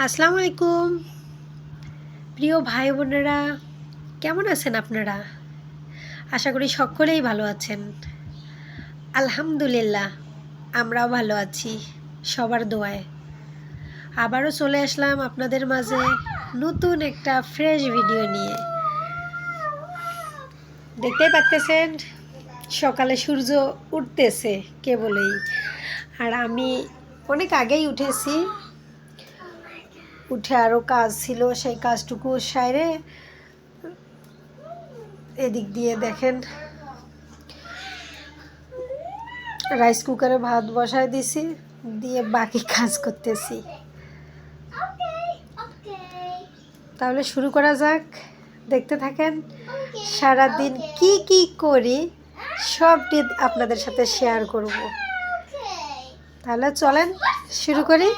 আসসালামু আলাইকুম প্রিয় ভাই বোনেরা, কেমন আছেন আপনারা? আশা করি সকলেই ভালো আছেন। আলহামদুলিল্লাহ, আমরাও ভালো আছি সবার দোয়ায়। আবারও চলে আসলাম আপনাদের মাঝে নতুন একটা ফ্রেশ ভিডিও নিয়ে। দেখতেই পাচ্ছেন সকালে সূর্য উঠতেছে কেবলই, আর আমি অনেক আগেই উঠেছি। উঠে আরও কাজ ছিল, সেই কাজটুকু সাইরে এদিক দিয়ে দেখেন রাইস কুকারে ভাত বসায় দিছি, দিয়ে বাকি কাজ করতেছি। তাহলে শুরু করা যাক, দেখতে থাকেন। সারাদিন কি কি করি সবটি আপনাদের সাথে শেয়ার করব। তাহলে চলেন শুরু করি।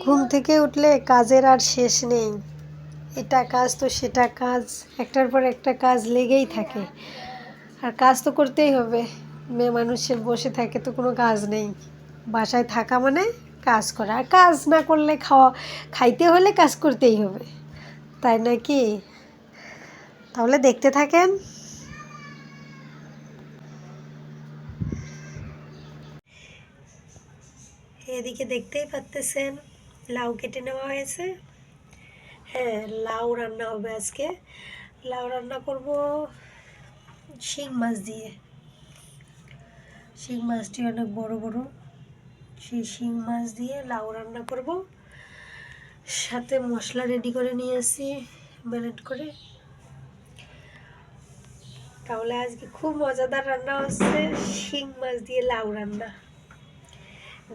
ঘুম থেকে উঠলে কাজের আর শেষ নেই। এটা কাজ তো সেটা কাজ, একটার পর একটা কাজ লেগেই থাকে। আর কাজ তো করতেই হবে, মেয়ে মানুষের বসে থাকে তো কোনো কাজ নেই। বাসায় থাকা মানে কাজ করা, আর কাজ না করলে খাইতে হলে কাজ করতেই হবে, তাই নাকি? তাহলে দেখতে থাকেন। এদিকে দেখতেই পাচ্ছেন লাউ কেটে নেওয়া হয়েছে। হ্যাঁ, লাউ রান্না হবে আজকে। লাউ রান্না করব শিং মাছ দিয়ে। শিং মাছটি অনেক বড় বড়, সেই শিং মাছ দিয়ে লাউ রান্না করব। সাথে মশলা রেডি করে নিয়ে আসি ম্যারিনেট করে। তাহলে আজকে খুব মজাদার রান্না হচ্ছে, শিং মাছ দিয়ে লাউ রান্না।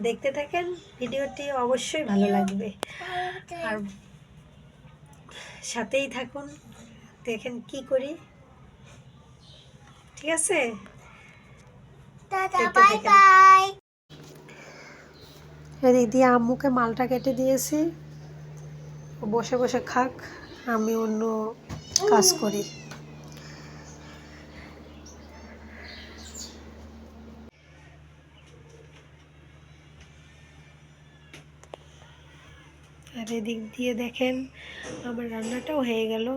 দেখতে থাকেন, ভিডিওটি অবশ্যই ভালো লাগবে, আর সাথেই থাকুন, দেখেন কি করি। ঠিক আছে, এদিক দিয়ে আম্মুকে মালটা কেটে দিয়েছি, বসে বসে খাক, আমি অন্য কাজ করি। আর এদিক দিয়ে দেখেন আমার রান্নাটাও হয়ে গেল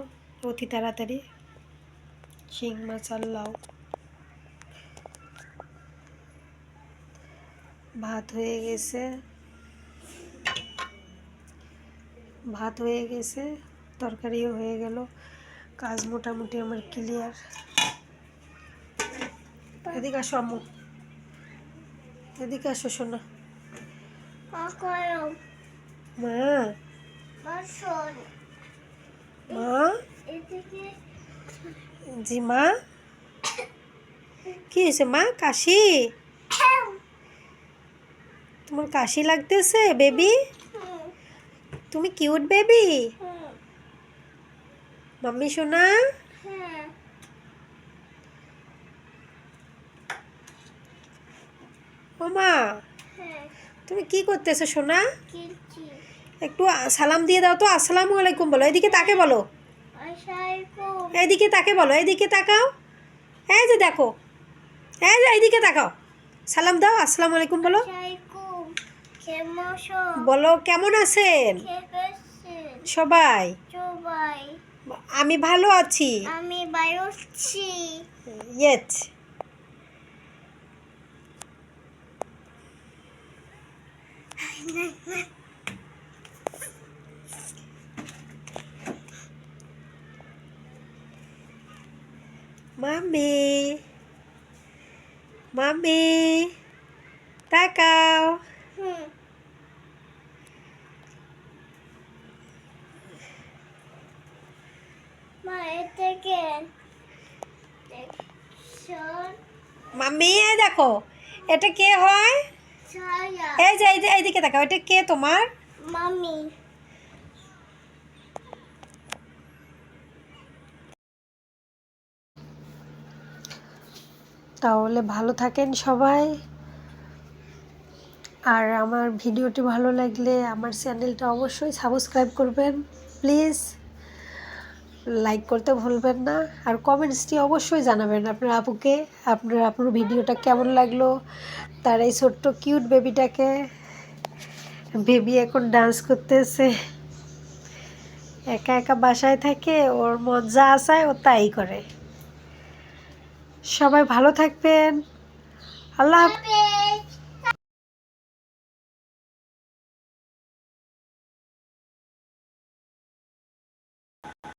অতি তাড়াতাড়ি। শিং মাছ আর লাউ, ভাত হয়ে গেছে, তরকারিও হয়ে গেল। কাজ মোটামুটি আমার ক্লিয়ার। এদিকে আসো আম্মু, এদিকে আসো শোনা। মা মা জি মা, কি হয়েছে মা? কাশি? তোমার কাশি লাগতেছে বেবি? তুমি কিউট বেবি মাম্মি সোনা। ও মা, তুমি কি করতেছো সোনা? একটু সালাম দিয়ে দাও তো, আসসালামু আলাইকুম বলো। এদিকে তাকে বলো, এদিকে তাকে বলো, এদিকে তাকাও। এই যে দেখো, এই যে এইদিকে তাকাও, সালাম দাও, আসসালামু আলাইকুম বলো। বলো কেমন আছেন সবাই? আমি ভালো আছি। ইয়েস। মাম্মি মাম্মি তাকাও। মাম্মি এই দেখো, এটা কে হয়? এই যে এইদিকে তাকাও, এটা কে তোমার? মাম্মি। তাহলে ভালো থাকেন সবাই, আর আমার ভিডিওটি ভালো লাগলে আমার চ্যানেলটা অবশ্যই সাবস্ক্রাইব করবেন প্লিজ। লাইক করতে ভুলবেন না, আর কমেন্টসটি অবশ্যই জানাবেন আপনার আপুকে আপনার আপুর ভিডিওটা কেমন লাগলো, তার এই ছোট্ট কিউট বেবিটাকে। বেবি এখন ডান্স করতেছে, একা একা বাসায় থাকে, ওর মন যা চায় ও তাই করে। সবাই ভালো থাকবেন, আল্লাহ হাফেজ।